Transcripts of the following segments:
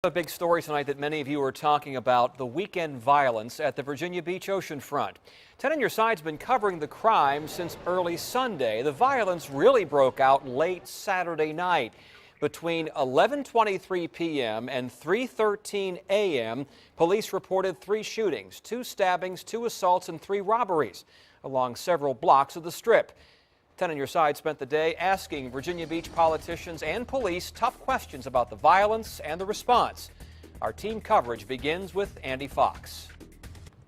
A big story tonight that many of you are talking about, the weekend violence at the Virginia Beach oceanfront. 10 on Your Side's been covering the crime since early Sunday. The violence really broke out late Saturday night. Between 11:23 p.m. and 3:13 a.m., police reported 3 shootings, 2 stabbings, 2 assaults, and 3 robberies along several blocks of the Strip. 10 on Your Side spent the day asking Virginia Beach politicians and police tough questions about the violence and the response. Our team coverage begins with Andy Fox.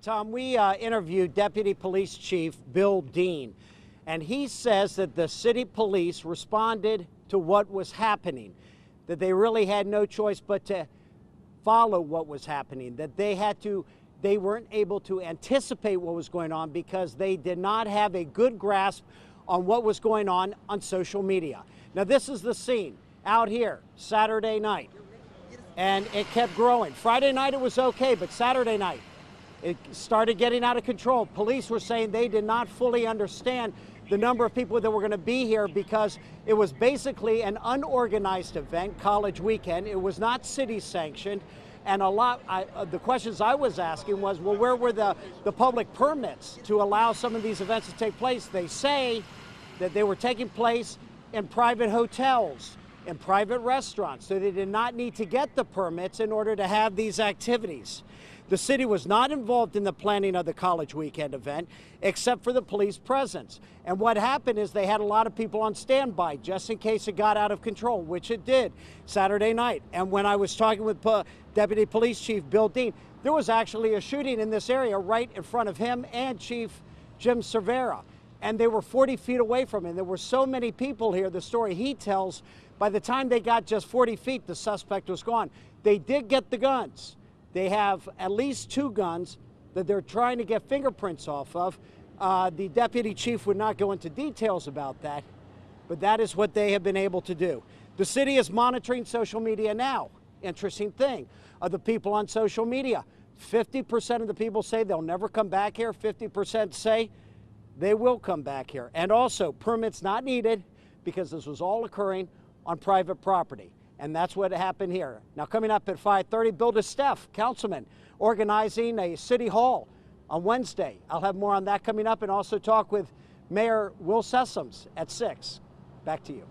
Tom, we interviewed Deputy Police Chief Bill Dean, and he says that the city police responded to what was happening, that they really had no choice but to follow what was happening, that they weren't able to anticipate what was going on because they did not have a good grasp on what was going on social media. Now, this is the scene out here Saturday night, and it kept growing. Friday night it was okay, but Saturday night it started getting out of control. Police were saying they did not fully understand the number of people that were going to be here because it was basically an unorganized event, college weekend. It was not city sanctioned. And the questions I was asking was, well, where were the public permits to allow some of these events to take place? They say that they were taking place in private hotels, in private restaurants, so they did not need to get the permits in order to have these activities. The city was not involved in the planning of the college weekend event, except for the police presence. And what happened is they had a lot of people on standby just in case it got out of control, which it did Saturday night. And when I was talking with Deputy Police Chief Bill Dean, there was actually a shooting in this area right in front of him and Chief Jim Cervera. And they were 40 feet away from him. There were so many people here. The story he tells, by the time they got just 40 feet, the suspect was gone. They did get the guns. They have at least 2 guns that they're trying to get fingerprints off of. The deputy chief would not go into details about that, but that is what they have been able to do. The city is monitoring social media now. Interesting thing, of the people on social media, 50% of the people say they'll never come back here. 50% say they will come back here. And also, permits not needed because this was all occurring on private property. And that's what happened here. Now, coming up at 5:30, Bill DeSteff, councilman, organizing a city hall on Wednesday. I'll have more on that coming up and also talk with Mayor Will Sessoms at 6. Back to you.